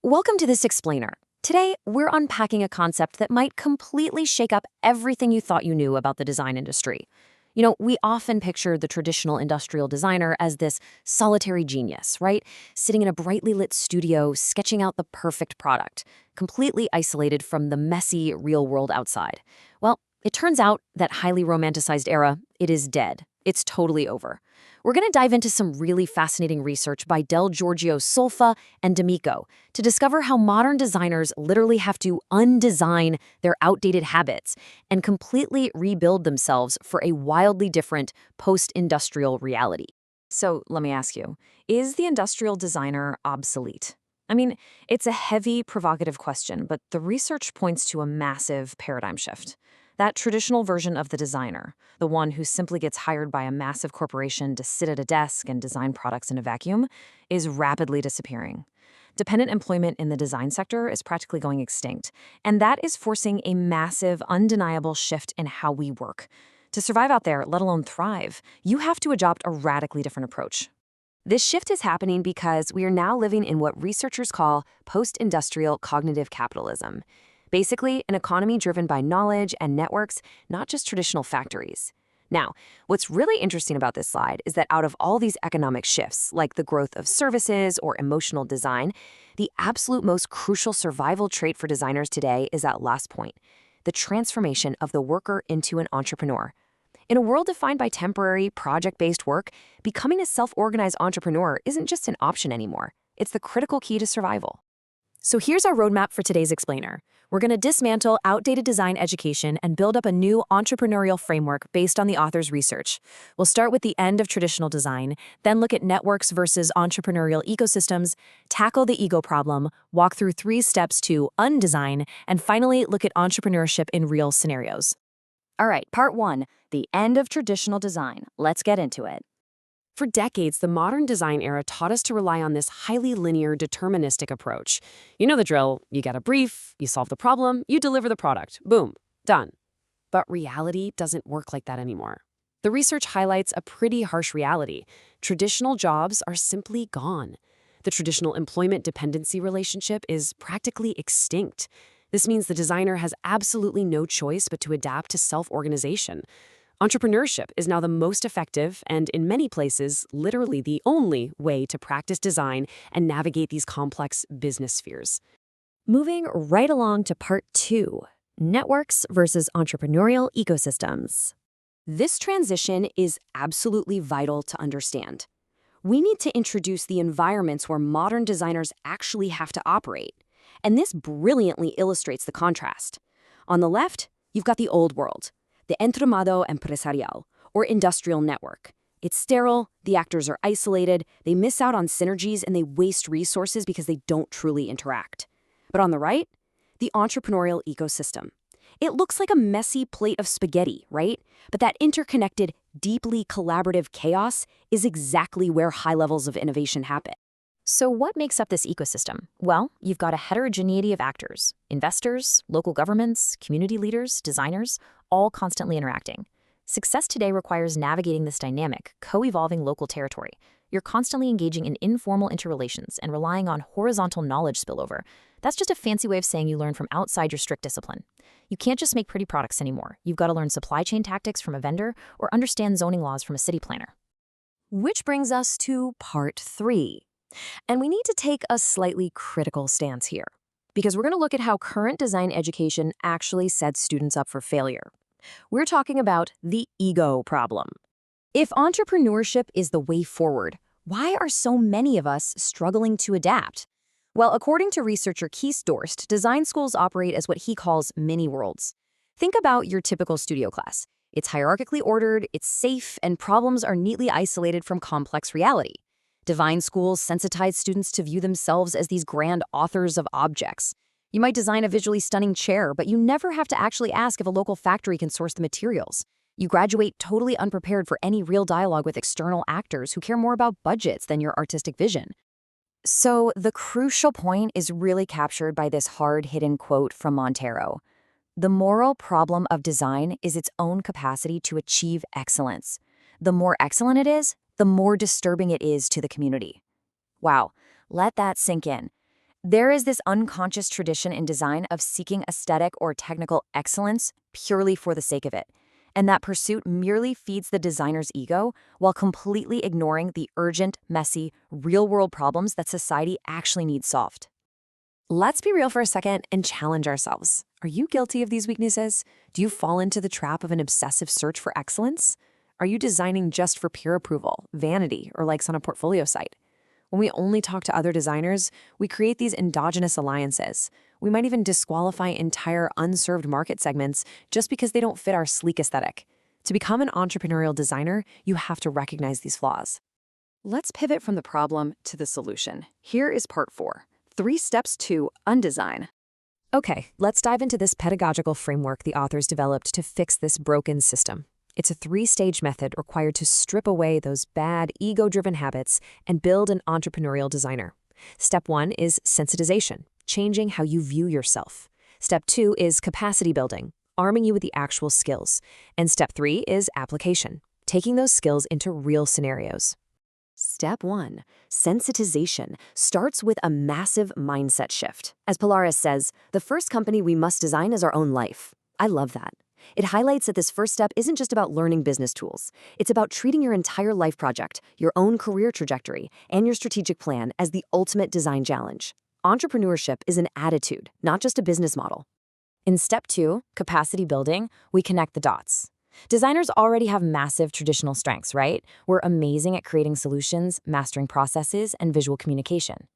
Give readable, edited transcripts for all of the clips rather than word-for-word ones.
Welcome to This Explainer. Today, we're unpacking a concept that might completely shake up everything you thought you knew about the design industry. We often picture the traditional industrial designer as this solitary genius, right? Sitting in a brightly lit studio, sketching out the perfect product, completely isolated from the messy, real world outside. Well, it turns out that highly romanticized era, it is dead. It's totally over. We're going to dive into some really fascinating research by Del Giorgio Solfa and D'Amico to discover how modern designers literally have to undesign their outdated habits and completely rebuild themselves for a wildly different post-industrial reality. So let me ask you, is the industrial designer obsolete? It's a heavy, provocative question, but the research points to a massive paradigm shift. That traditional version of the designer, the one who simply gets hired by a massive corporation to sit at a desk and design products in a vacuum, is rapidly disappearing. Dependent employment in the design sector is practically going extinct, and that is forcing a massive, undeniable shift in how we work. To survive out there, let alone thrive, you have to adopt a radically different approach. This shift is happening because we are now living in what researchers call post-industrial cognitive capitalism. Basically, an economy driven by knowledge and networks, not just traditional factories. Now, what's really interesting about this slide is that out of all these economic shifts, like the growth of services or emotional design, the absolute most crucial survival trait for designers today is that last point, the transformation of the worker into an entrepreneur. In a world defined by temporary, project-based work, becoming a self-organized entrepreneur isn't just an option anymore. It's the critical key to survival. So here's our roadmap for today's explainer. We're going to dismantle outdated design education and build up a new entrepreneurial framework based on the author's research. We'll start with the end of traditional design, then look at networks versus entrepreneurial ecosystems, tackle the ego problem, walk through 3 steps to undesign, and finally look at entrepreneurship in real scenarios. All right, part 1, the end of traditional design. Let's get into it. For decades, the modern design era taught us to rely on this highly linear, deterministic approach. You know the drill. You get a brief, you solve the problem, you deliver the product. Boom, done. But reality doesn't work like that anymore. The research highlights a pretty harsh reality. Traditional jobs are simply gone. The traditional employment dependency relationship is practically extinct. This means the designer has absolutely no choice but to adapt to self-organization. Entrepreneurship is now the most effective and, in many places, literally the only way to practice design and navigate these complex business spheres. Moving right along to part 2, networks versus entrepreneurial ecosystems. This transition is absolutely vital to understand. We need to introduce the environments where modern designers actually have to operate. And this brilliantly illustrates the contrast. On the left, you've got the old world, the entramado empresarial, or industrial network. It's sterile, the actors are isolated, they miss out on synergies, and they waste resources because they don't truly interact. But on the right, the entrepreneurial ecosystem. It looks like a messy plate of spaghetti, right? But that interconnected, deeply collaborative chaos is exactly where high levels of innovation happen. So what makes up this ecosystem? Well, you've got a heterogeneity of actors, investors, local governments, community leaders, designers, all constantly interacting. Success today requires navigating this dynamic, co-evolving local territory. You're constantly engaging in informal interrelations and relying on horizontal knowledge spillover. That's just a fancy way of saying you learn from outside your strict discipline. You can't just make pretty products anymore. You've got to learn supply chain tactics from a vendor or understand zoning laws from a city planner. Which brings us to part 3. And we need to take a slightly critical stance here, because we're going to look at how current design education actually sets students up for failure. We're talking about the ego problem. If entrepreneurship is the way forward, why are so many of us struggling to adapt? Well, according to researcher Kees Dorst, design schools operate as what he calls mini-worlds. Think about your typical studio class. It's hierarchically ordered, it's safe, and problems are neatly isolated from complex reality. Design schools sensitize students to view themselves as these grand authors of objects. You might design a visually stunning chair, but you never have to actually ask if a local factory can source the materials. You graduate totally unprepared for any real dialogue with external actors who care more about budgets than your artistic vision. So the crucial point is really captured by this hard-hidden quote from Montero. The moral problem of design is its own capacity to achieve excellence. The more excellent it is, the more disturbing it is to the community. Wow, let that sink in. There is this unconscious tradition in design of seeking aesthetic or technical excellence purely for the sake of it. And that pursuit merely feeds the designer's ego while completely ignoring the urgent, messy, real-world problems that society actually needs solved. Let's be real for a second and challenge ourselves. Are you guilty of these weaknesses? Do you fall into the trap of an obsessive search for excellence? Are you designing just for peer approval, vanity, or likes on a portfolio site? When we only talk to other designers, we create these endogenous alliances. We might even disqualify entire unserved market segments just because they don't fit our sleek aesthetic. To become an entrepreneurial designer, you have to recognize these flaws. Let's pivot from the problem to the solution. Here is part 4, 3 steps to undesign. Okay, let's dive into this pedagogical framework the authors developed to fix this broken system. It's a 3-stage method required to strip away those bad, ego-driven habits and build an entrepreneurial designer. Step 1 is sensitization, changing how you view yourself. Step 2 is capacity building, arming you with the actual skills. And step 3 is application, taking those skills into real scenarios. Step 1, sensitization, starts with a massive mindset shift. As Polaris says, the first company we must design is our own life. I love that. It highlights that this first step isn't just about learning business tools. It's about treating your entire life project, your own career trajectory, and your strategic plan as the ultimate design challenge. Entrepreneurship is an attitude, not just a business model. In step 2, capacity building, we connect the dots. Designers already have massive traditional strengths, right? We're amazing at creating solutions, mastering processes, and visual communication.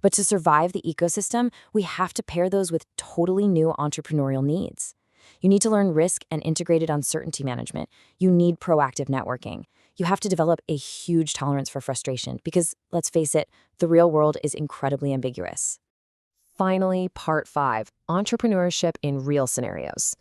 But to survive the ecosystem, we have to pair those with totally new entrepreneurial needs. You need to learn risk and integrated uncertainty management. You need proactive networking. You have to develop a huge tolerance for frustration because, let's face it, the real world is incredibly ambiguous. Finally, part 5, entrepreneurship in real scenarios.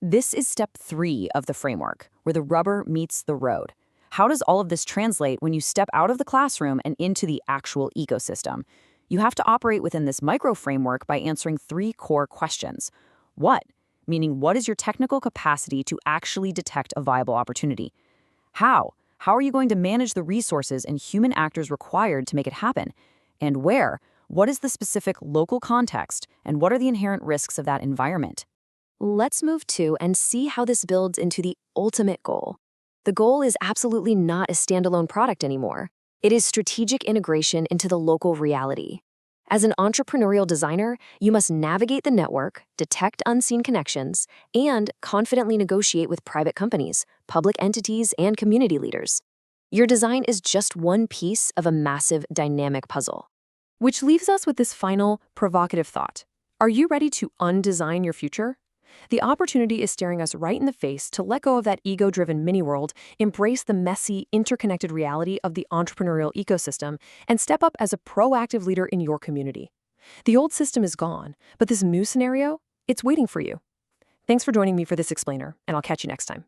This is step 3 of the framework, where the rubber meets the road. How does all of this translate when you step out of the classroom and into the actual ecosystem? You have to operate within this micro-framework by answering 3 core questions. What? Meaning, what is your technical capacity to actually detect a viable opportunity? How? How are you going to manage the resources and human actors required to make it happen? And where? What is the specific local context, and what are the inherent risks of that environment? Let's move to and see how this builds into the ultimate goal. The goal is absolutely not a standalone product anymore. It is strategic integration into the local reality. As an entrepreneurial designer, you must navigate the network, detect unseen connections, and confidently negotiate with private companies, public entities, and community leaders. Your design is just one piece of a massive, dynamic puzzle. Which leaves us with this final, provocative thought. Are you ready to undesign your future? The opportunity is staring us right in the face to let go of that ego-driven mini-world, embrace the messy, interconnected reality of the entrepreneurial ecosystem, and step up as a proactive leader in your community. The old system is gone, but this new scenario, it's waiting for you. Thanks for joining me for this explainer, and I'll catch you next time.